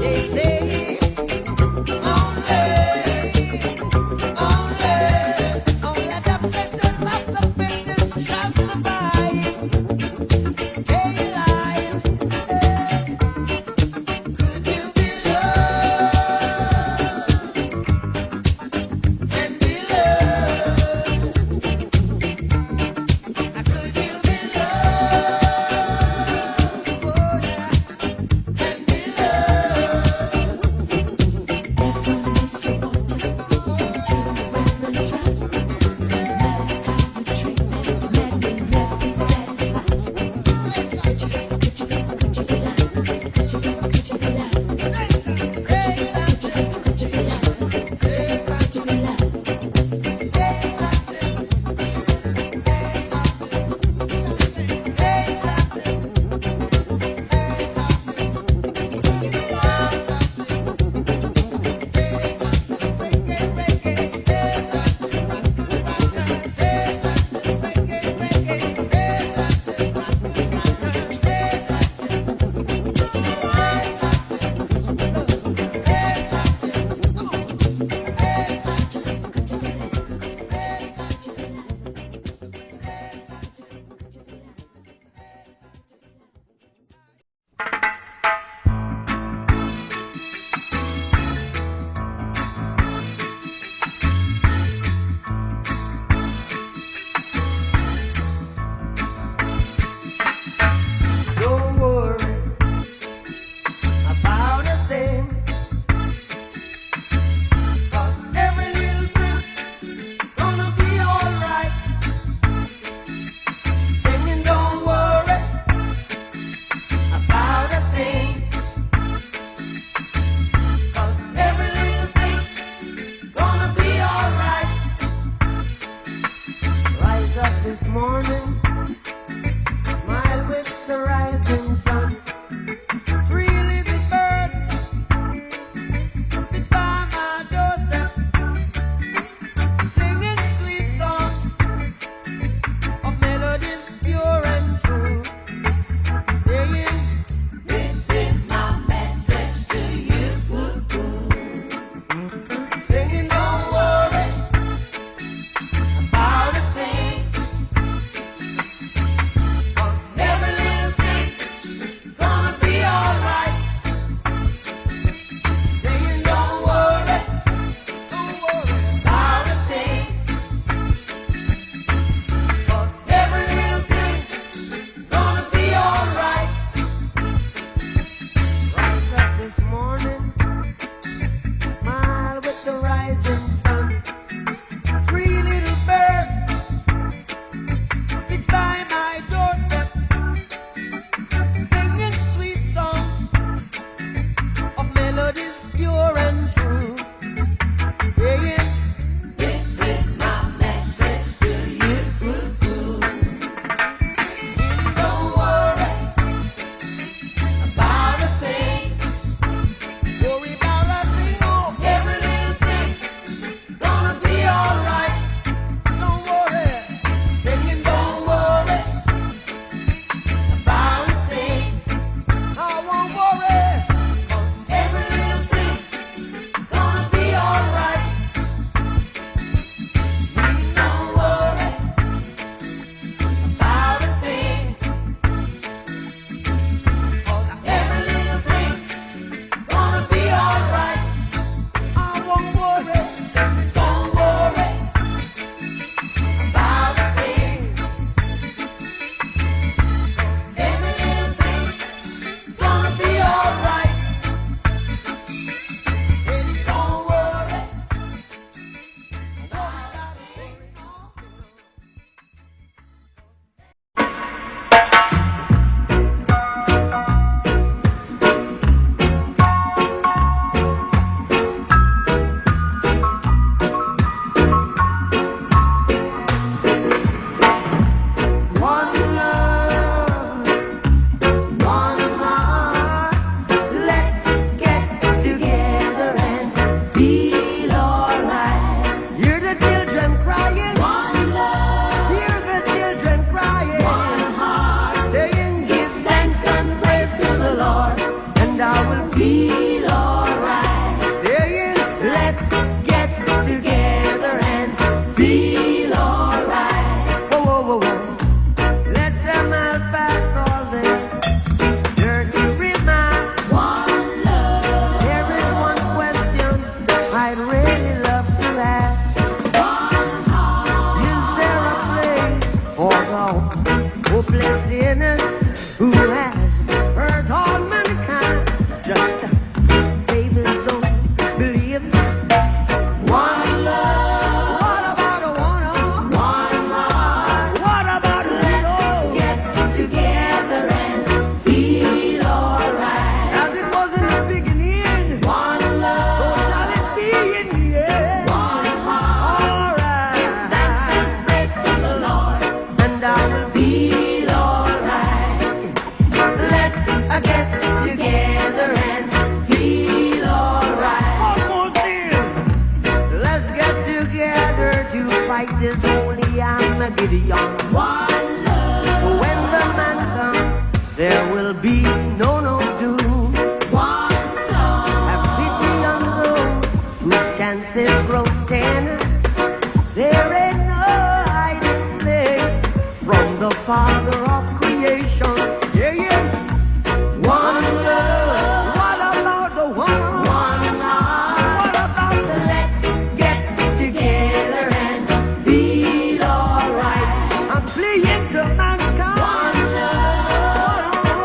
They say only is holy and a Gideon. One love. So when the man comes, there will be no doom. One song. Have pity on those whose chances grow thin. There ain't no hiding place from the Father of creation. Yeah, yeah. One love. What about the one? One love. What about the Let's get together and feel alright. I'm fleeing to mankind. One love.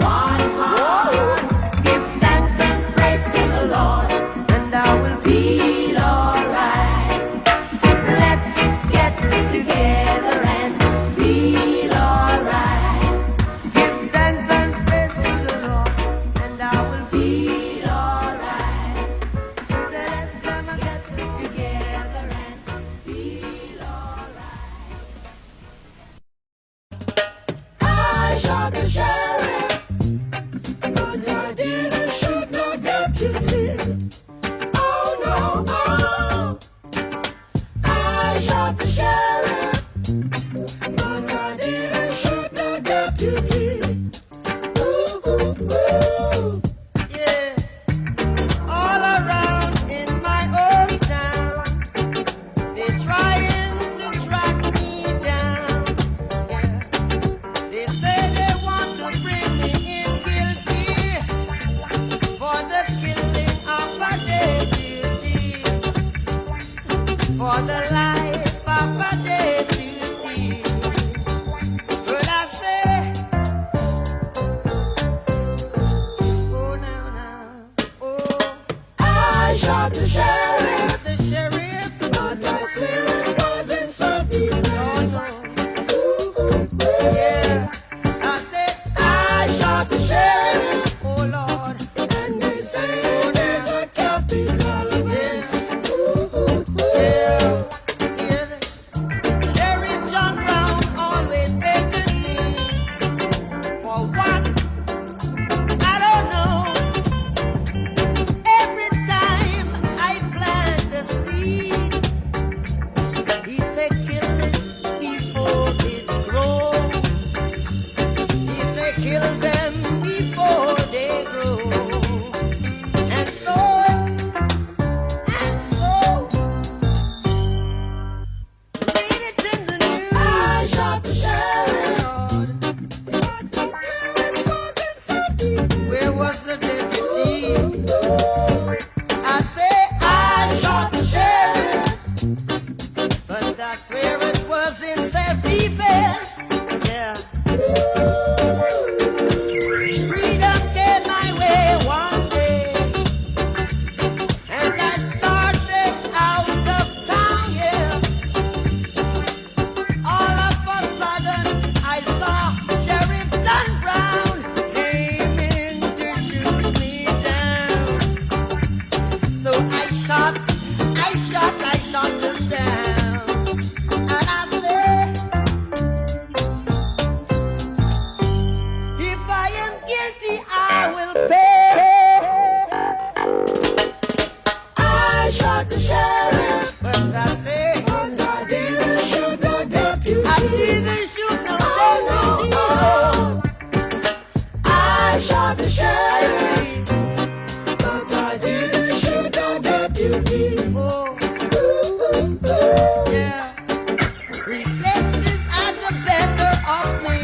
One heart. Give thanks and praise to the Lord. And I will Feel alright. Let's get together and feel alright. give thanks and praise to the Lord. And I will Feel alright. let's never get Together and feel alright. I shot the sheriff, but I didn't shoot no deputy. Oh no, oh. I shot the sheriff, but I didn't shoot no deputy. Ooh, ooh, ooh. Yeah, all around in my hometown, they're trying to track me down. Yeah, they say they want to bring me in guilty for the killing of a deputy, for the life of a deputy. But I say, oh now, oh, I shot the sheriff, the sheriff, but I swear it wasn't self-defense. oh Ooh, ooh, ooh. no, yeah, I said I shot the sheriff, oh Lord, and they say there's a capital offense. Ooh, ooh, ooh. yeah, hear this. Sheriff John Brown always hated me for what? I don't know. Every time I plant a seed, he said kill it before it grows. He said kill them before they grow. And so, read it in the news. I shot the sheriff, Lord, but I swear it wasn't self-defense. where was the deputy? Ooh, I say I shot the sheriff, but I swear it was in self-defense. Yeah. Freedom came my way one day, and I started out of town, yeah. All of a sudden, I saw Sheriff John Brown aiming to shoot me down. So I shot him down. And I said, if I am guilty, I will pay. I shot the sheriff, But I say, but I didn't shoot no deputy. I didn't shoot no deputy. Oh, I shot the sheriff, I but I didn't shoot no deputy. oh, Ooh, ooh, ooh. yeah. Reflexes are the better of me.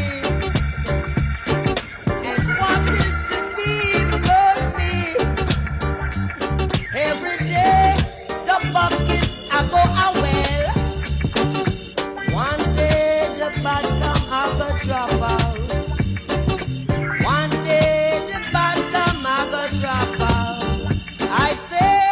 And what is to be must be. Every day, the bucket I go a well. One day, the bottom of the drop out. One day, the bottom of the drop out. I say,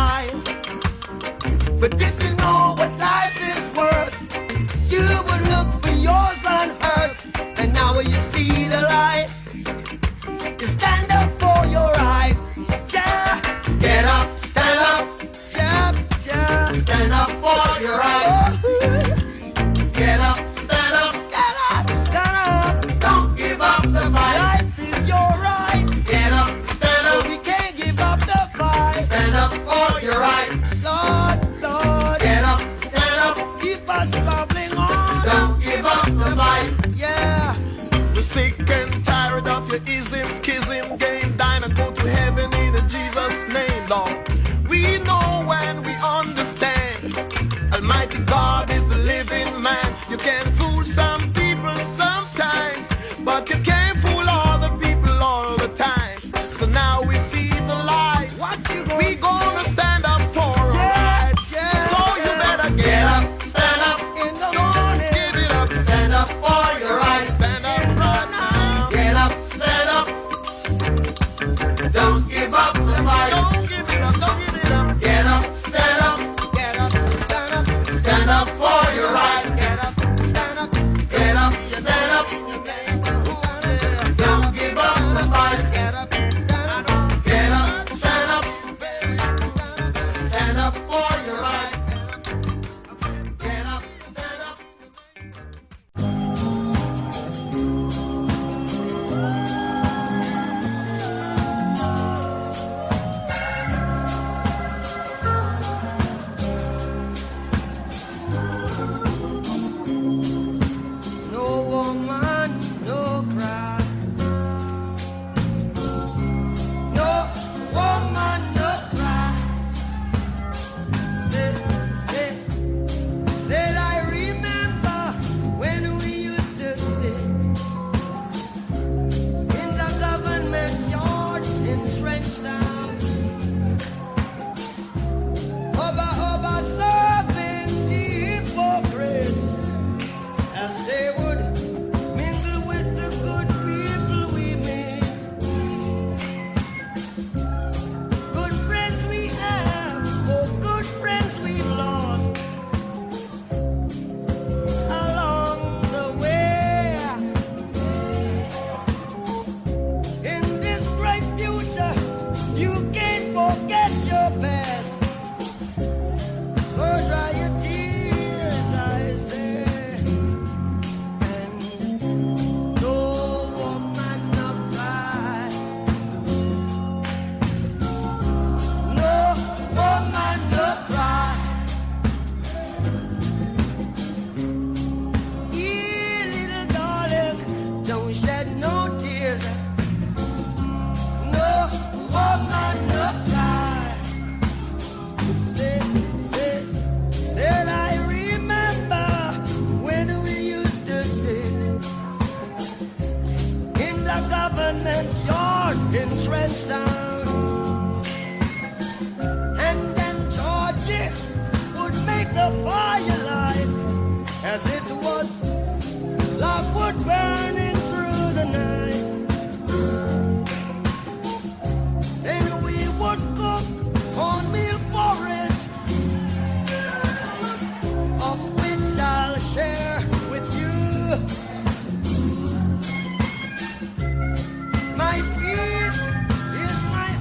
high. But if you know what life is worth, you would look for yours on earth. And now when you see the light, you stand up for your rights. Yeah. Get up, stand up, yeah, yeah. Stand up for your rights. Get up, stand up, get up, stand up. Don't give up the fight. Life is your right. Get up, stand up. We can't give up the fight. Stand up for your right. Lord, Lord. Get up, stand up. Keep us traveling on. Don't give up the fight. Yeah. We're sick and tired of your ism, schism, game, dine and go to heaven in Jesus' name, Lord. We know and we understand. Almighty God is a living man. You can fool some people sometimes, but you can't fool all the people all the time. So now we see the light. We gonna stand up for our rights. yeah. So you better get up, stand up. In the Don't morning. give it up. Stand up for your right. Stand up right now. Get up, stand up. Don't give up the fight. Don't give it up. Don't give it up. Get up, stand up. Get up, stand up. Stand up for your right. Get up, stand up. Get up, stand up. Don't give up the fight. Get up, stand up. Get up, stand up. Stand up for your right. Get up, stand up. No woman, no cry. No woman, no cry. Said I remember when we used to sit in the government yard in Trenchtown. Over serving the hypocrites as they would mingle with the good people we made. Good friends we have, oh good friends we've lost along the way. In this great future, you can't forget your past. So dry your tears, I say. And no woman no cry. No woman no cry. Little darling, don't shed no tears. No woman no cry. Said I remember when we used to sit in the government yard in Trenchtown. And then Georgie would make the firelight as it was love would burning through the night. Then we would cook cornmeal porridge, of which I'll share with you. My feet is my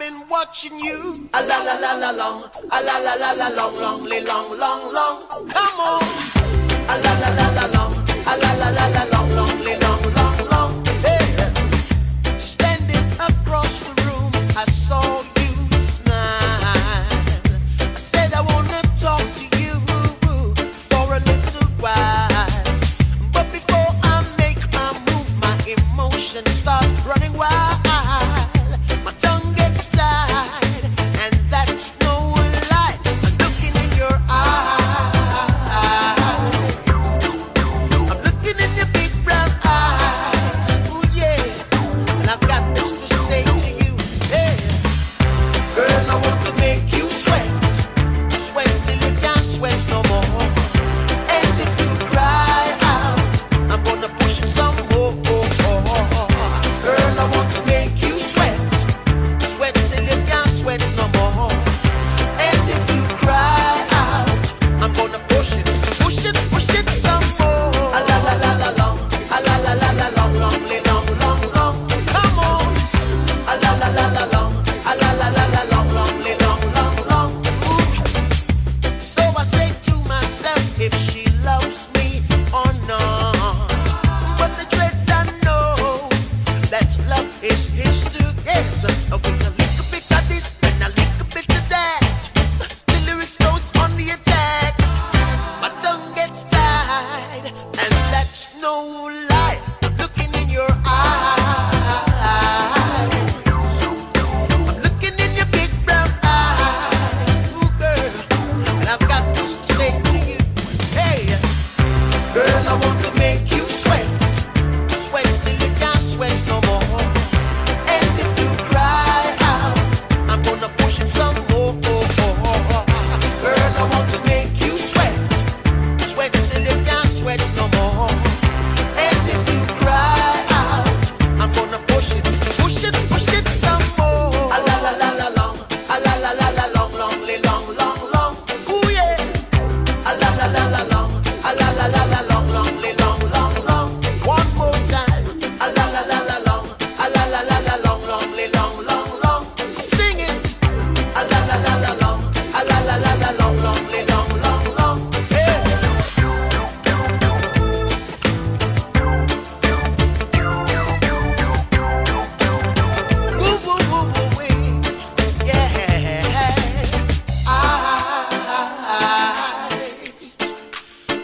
been watching you. A la la la la long, a la la la la long, long, long, long, long. Come on. A la la la la long, a la la la la long, long, long, long, long. Hey. Standing across the room, I saw you smile. I said I wanna talk to you for a little while. But before I make my move, my emotions start running wild. My tongue gets tied, and that's no lie. I'm looking in your eyes. I'm looking in your big brown eyes. Ooh, yeah. And I've got this to say to you. Hey. Girl, I want to make you sweat. Sweat till you can't sweat no more. And if you cry out, I'm gonna push it some more. Girl, I want to make you sweat. Sweat till you can't sweat no more. And if you cry out, I'm gonna push it some more. A la la la la long, a la la la la long, long, long, long, long. Come on. A la la la la long, a la la la la long, long, long, long, long. Ooh. So I say to myself, if she loves me or not. But the dread I know that love is his to get. With a little bit of this and a little bit of that, the lyrics goes on the attack. My tongue gets tied, and that's no lie. I'm looking in your eyes. I'm looking in your big brown eyes. Ooh, girl, and I've got this to say to you. Hey, girl, I want to make you sweat. Sweat till you can't sweat no more. And if you cry out, I'm gonna push it some more. Girl, I want to make you sweat. Sweat till you can't sweat no more. And if you cry out, I'm gonna push it some more. A la la la la long, a la la la la long, long, long, long, long. Ooh yeah. A la la la la long, a la la la la long, long, long, long, long. One more time. A la la la la long, a la la la la long, long, long, long, long. Sing it. A la la la la long, a la la la la long, long, long, long, long. Hey. Woo woo woo woo wee. Yeah.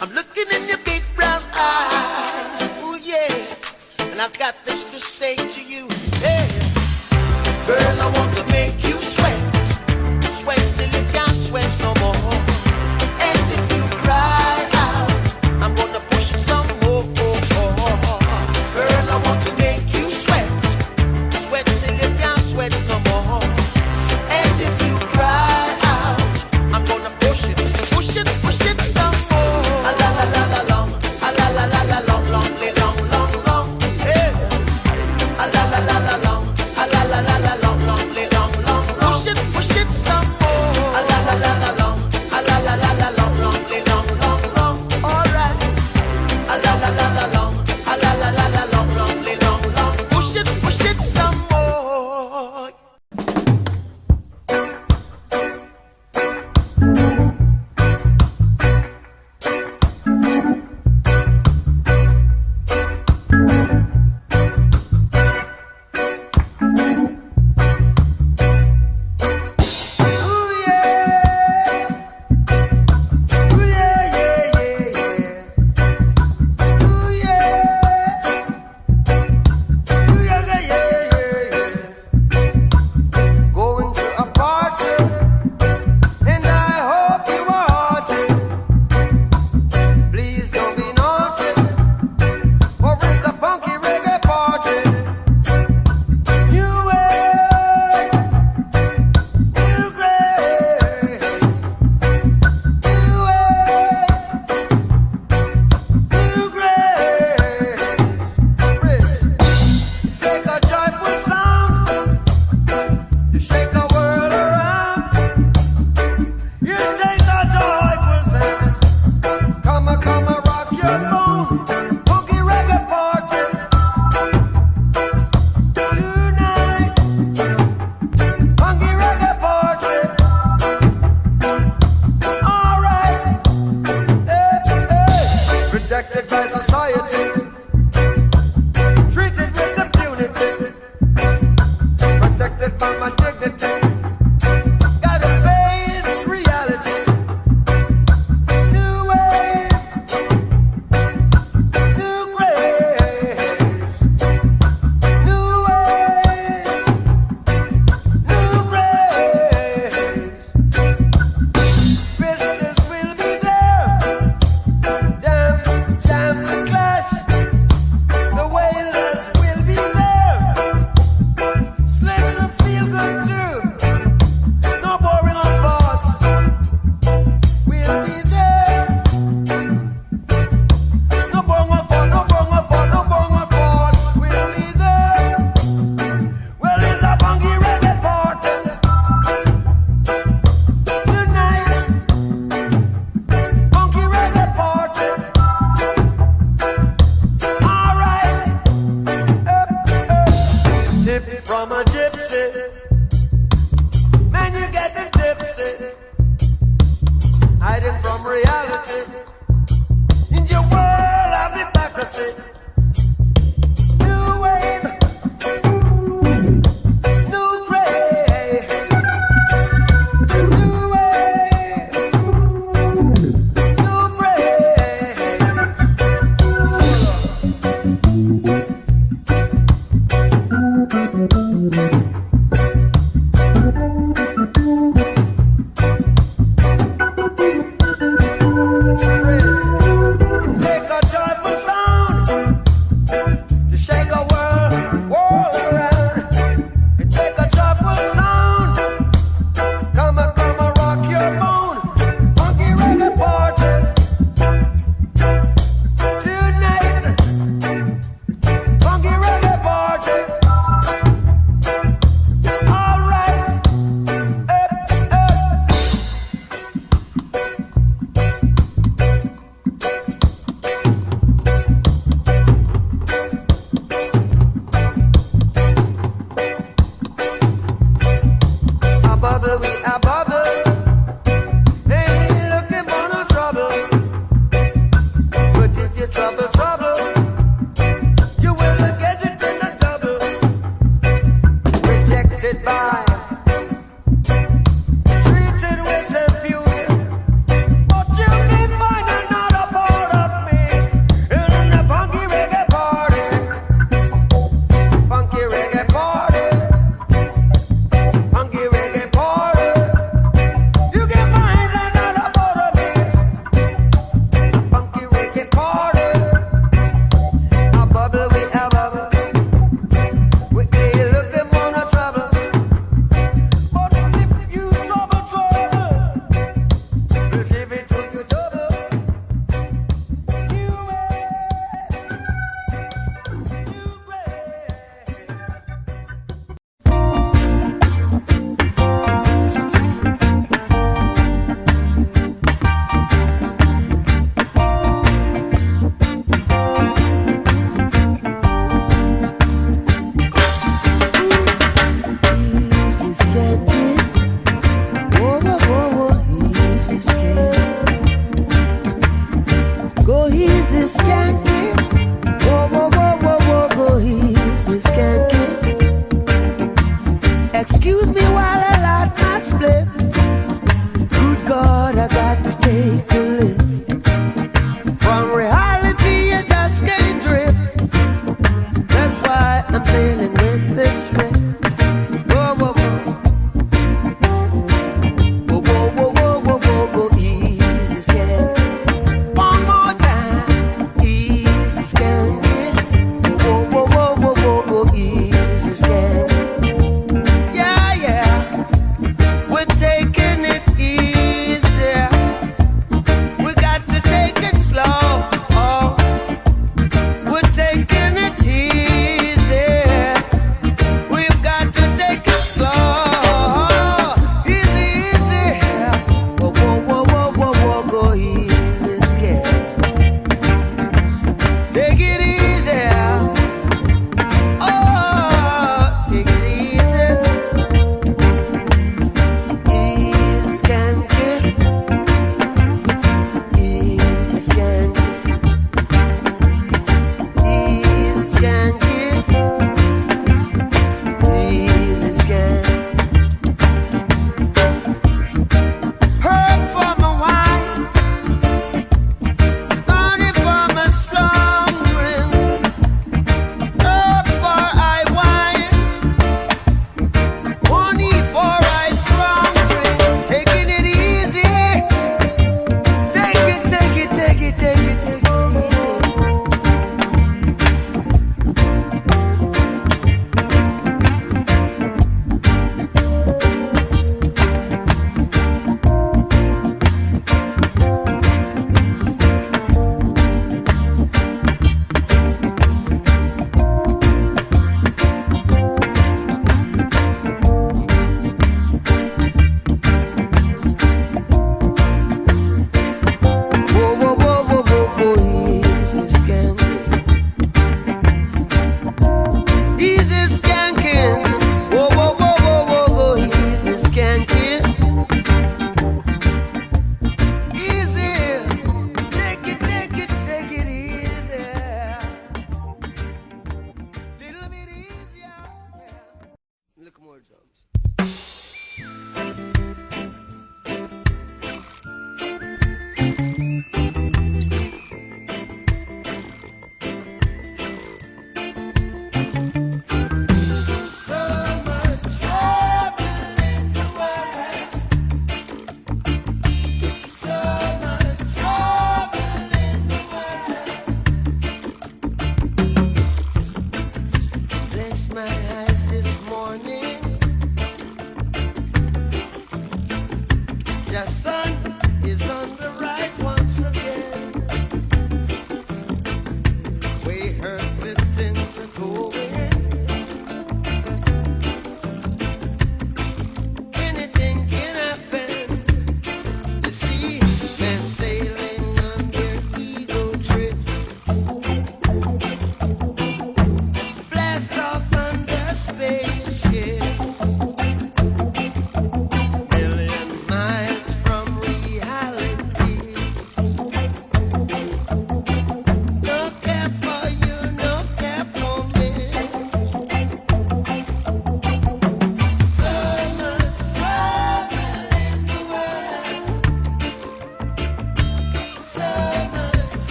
I'm looking in your big brown eyes. Ooh yeah. And I've got this to say to you. Hey. Girl, I want to make you sweat. Sweat till you can't sweat no more. And if you cry out, I'm gonna push it some more. Girl, I want to make you sweat. Sweat till you can't sweat no more. And if you cry out, I'm gonna push it some more. A la la la la long, a la la la la long, long, long, long, long. Hey. A la la la la long, a la la la la long, long, long, long. rejected by society, treated with impunity, protected by my dignity. Gotta face reality. New wave, new grace, new wave, new grace. Pistols will be there. Them jam the clash. The wailers will be there. Slaves will feel good too. No boring on thoughts. We'll be there. No boring on thought, no boring on thought, no boring on thoughts. We'll be there. Well, it's a funky reggae party tonight. Funky reggae party. All right. Tip from a gypsy. Man, you getting tipsy. Hiding from reality. In your world of hypocrisy. New wave. New grace. New wave. New grace. Take a joyful sound to shake a world around. Take a joyful sound, come and rock your bone. Funky reggae party tonight. Funky reggae party. All right. A bubble, we a bubble. Ain't looking for no trouble. But if you trouble, you will get it in a double. Rejected by, treated with impunity. But you can find another part of me in the funky reggae party. Funky reggae party. Funky reggae party. You can find another part of me. A funky reggae party. A bubble, we a bubble. We ain't looking for no trouble. But if you trouble, we'll give it to you double. New wave, new grace. Easy skanking. Whoa, whoa, whoa, whoa, easy skanking. Go easy skanking. Whoa, whoa, whoa, whoa, whoa, go easy skanking. Excuse me while I light my spliff. Good God, I got to take a lift. From reality, you just can't drift. That's why I'm sailing with this riff. Whoa, whoa, whoa. Whoa, whoa, whoa, whoa, whoa, whoa, go easy skanking. One more time, easy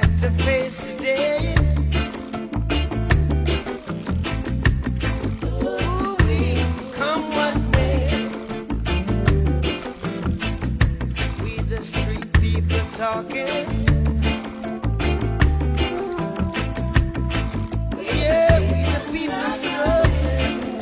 got to face today. Ooh, we come what may. We the street people talking. Yeah, we the people struggling.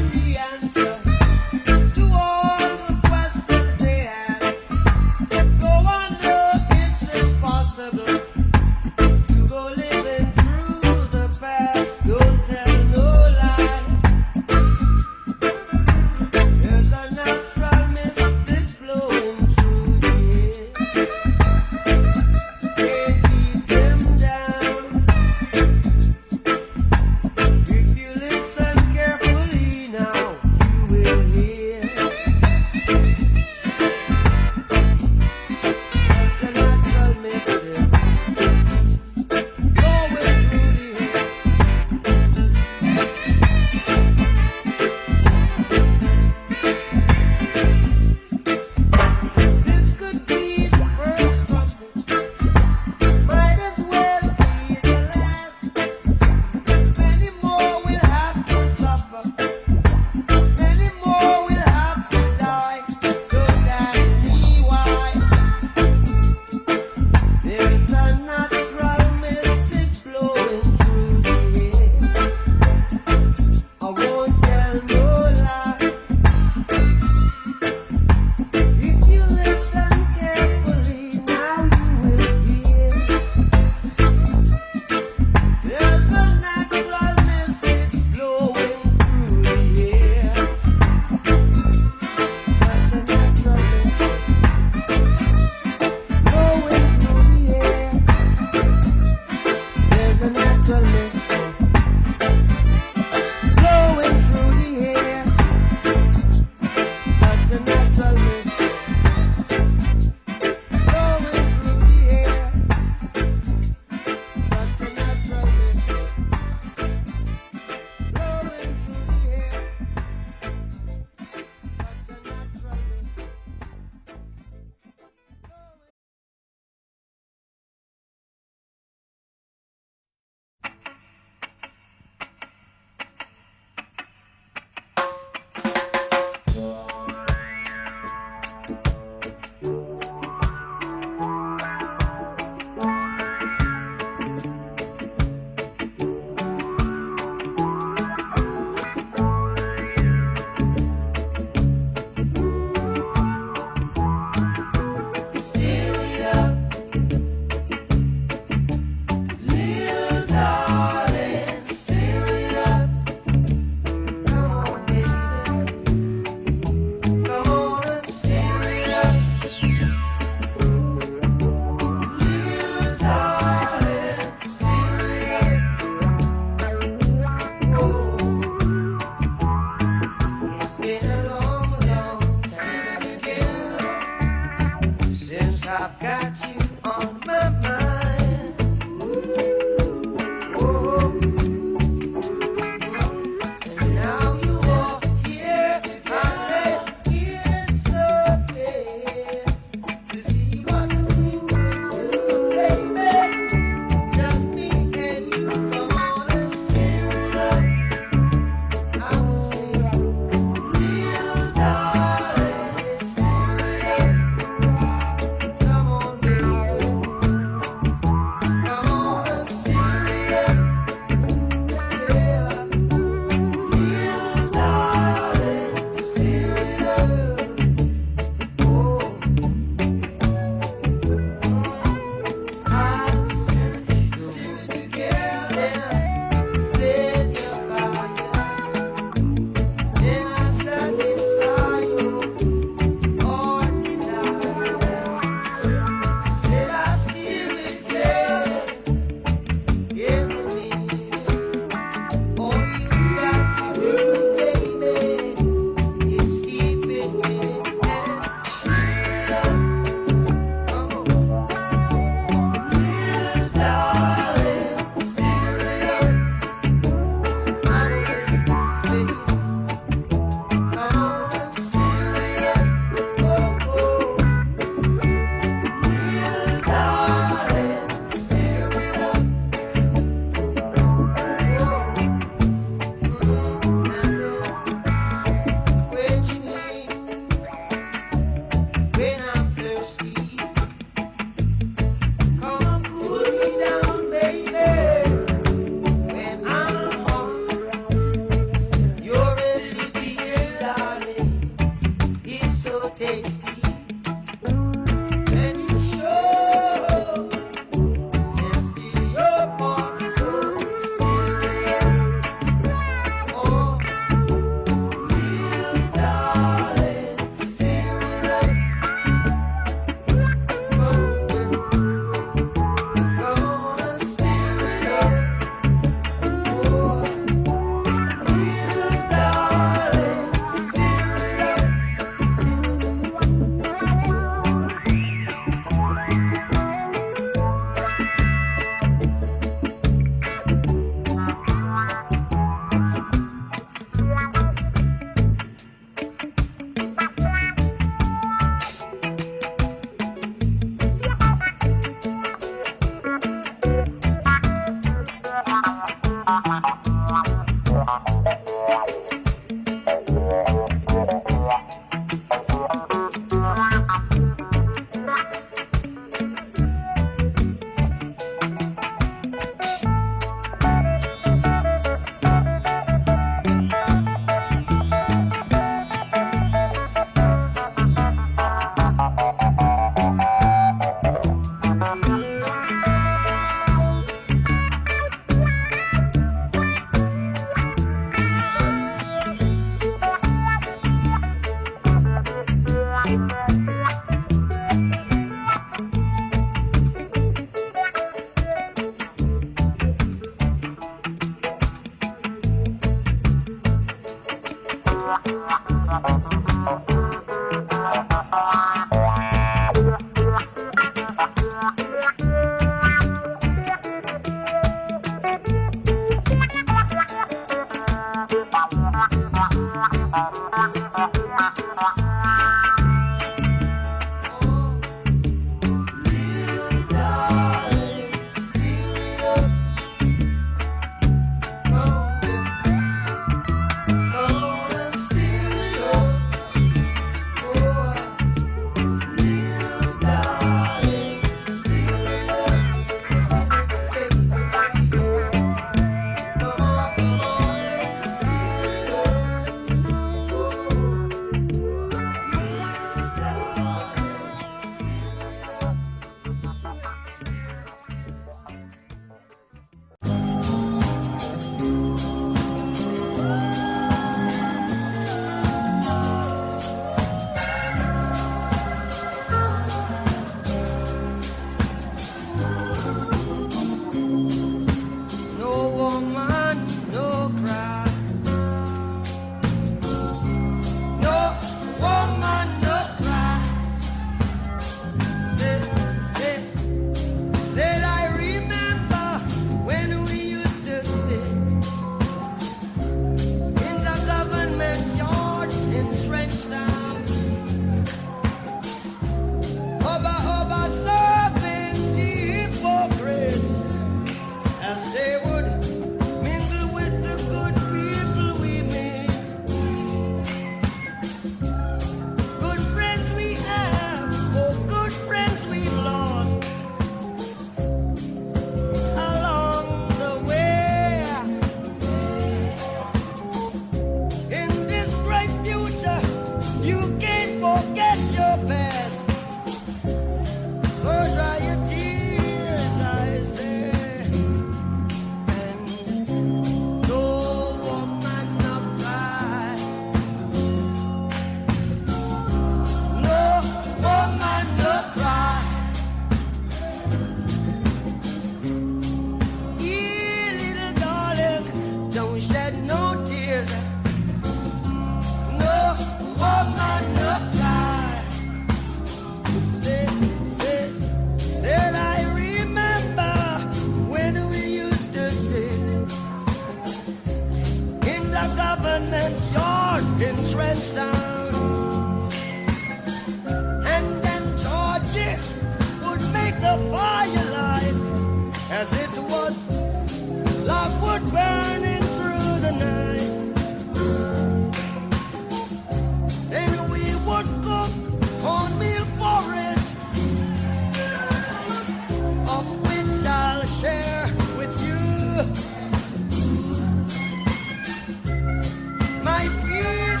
My feet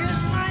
is my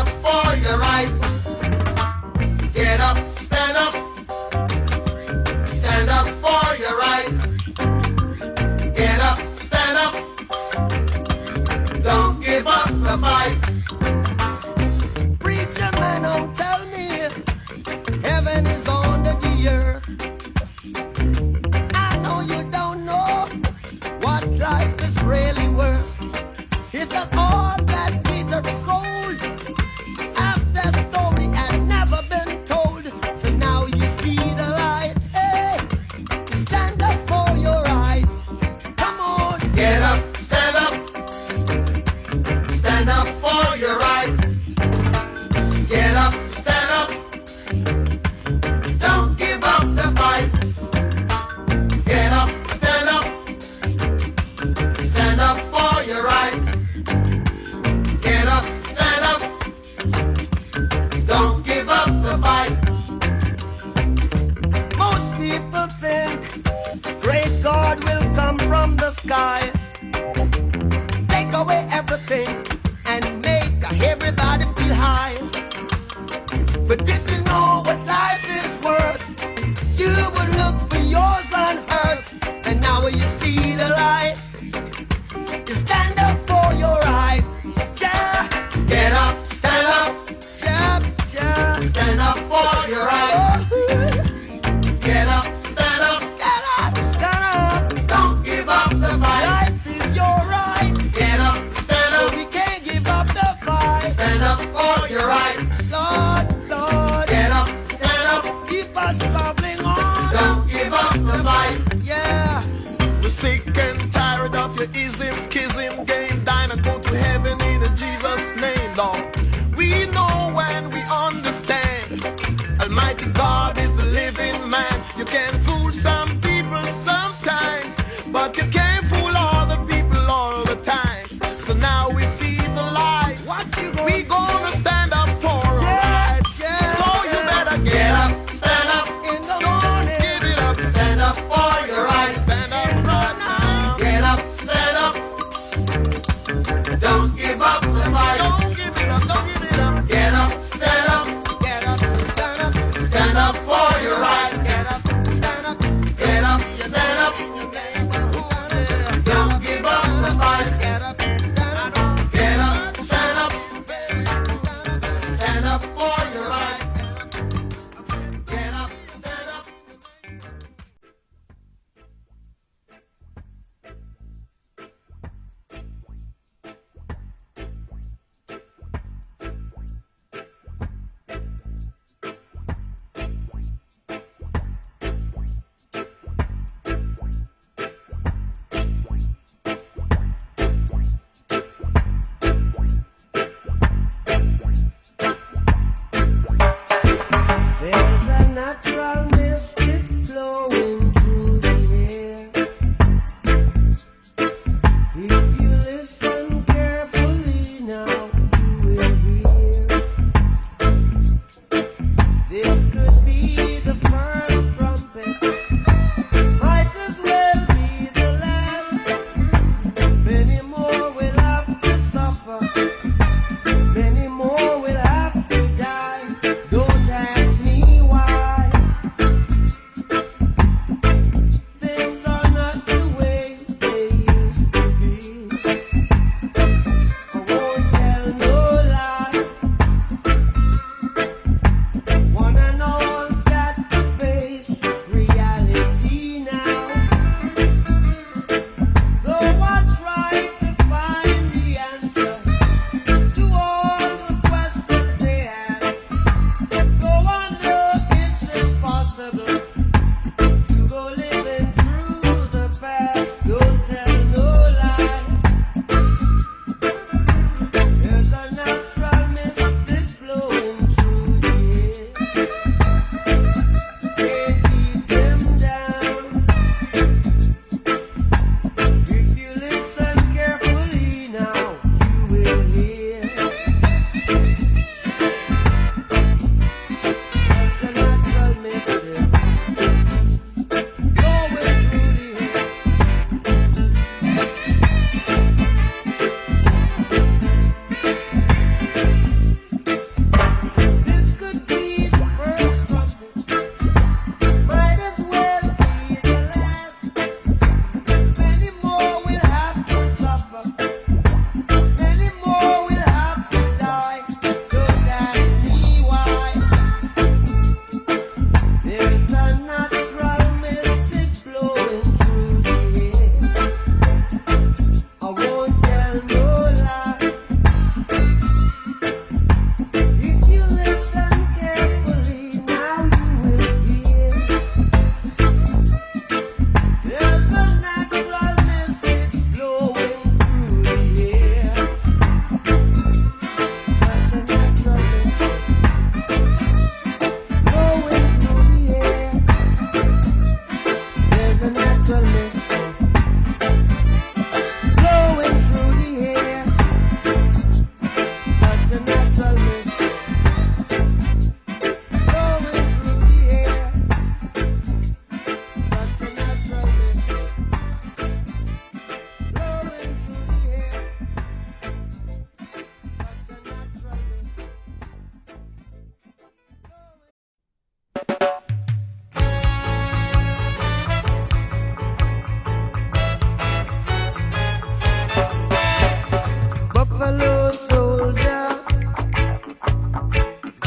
up for your right. Get up, stand up. Stand up for your right. Get up, stand up. Don't give up the fight. Preacher man, don't tell me heaven is under the earth. I know you don't know what life is really worth. Is that all that glitters is gold? Half the story had never been told. So now you see the light. Hey, stand up for your right. Come on, get up, stand up. Stand up for your right. Get up, stand up. Don't give up the fight. Get up, stand up. Stand up for your right. Get up, stand up. Don't give up the fight. Most people think great God will come from the sky, take away everything and make everybody feel high. But if you know what life is worth, you would look for yours on earth. And now you see the light, you stand up for your rights. Ja, get up, stand up. Ja, ja, stand up for your rights. Get up, stand up. Get up, stand up. Don't give up the fight. Life is your right. Get up, stand up. So we can't give up the fight. Stand up for your right. Lord, Lord. Get up, stand up. Keep us traveling on. Don't give up the fight. Yeah. We're sick and tired of your ism, schism, game, dine and go to heaven in Jesus' name, Lord. We know when we understand. Almighty God is a living man. You can fool some people sometimes, but you can't fool all the people all the time. So now we see the light. We gonna stand up for our rights. So you better get up, stand up. In the Don't morning, give it up. stand up for your right. Stand up right now. Get up, stand up. Don't give up the fight. Don't give it up. Don't give it up. Get up, stand up. Get up, stand up. Stand up for your right. Get up, stand up. Get up, stand up. Don't give up the fight. Get up, stand up. Get up, stand up. Stand up for your right. Get up, stand up.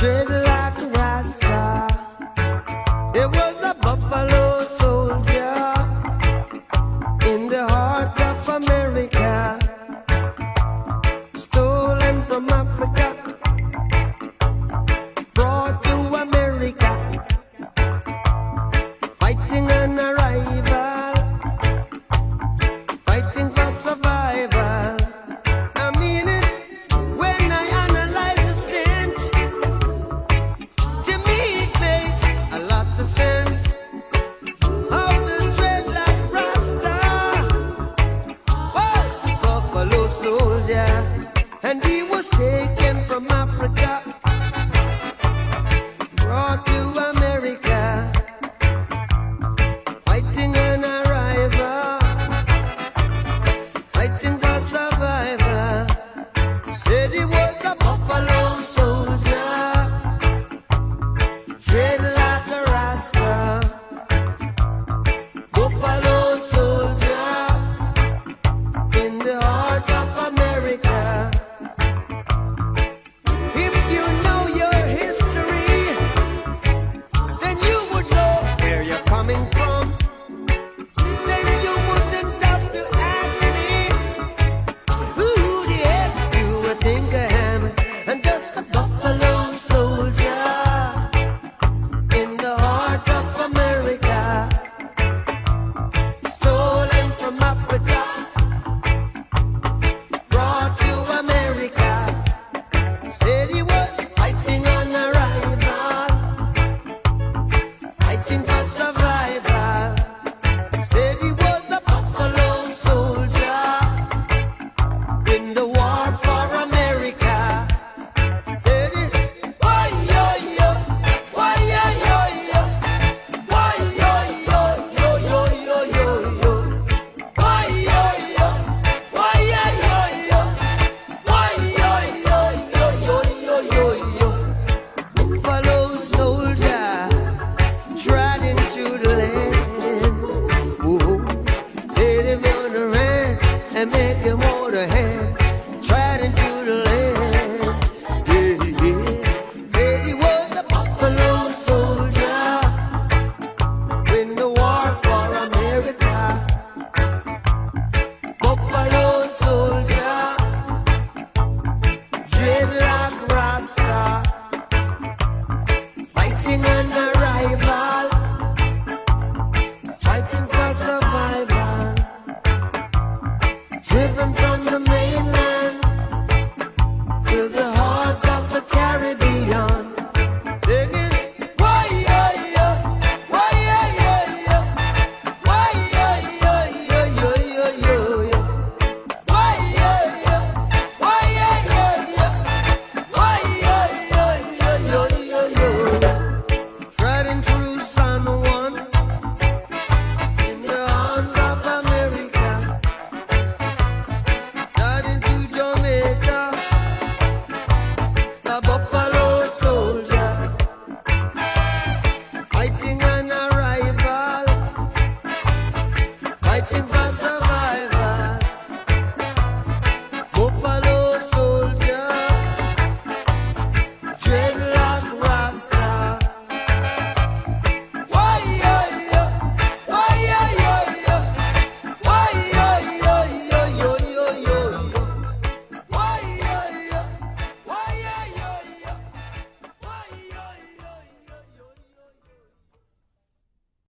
dreaded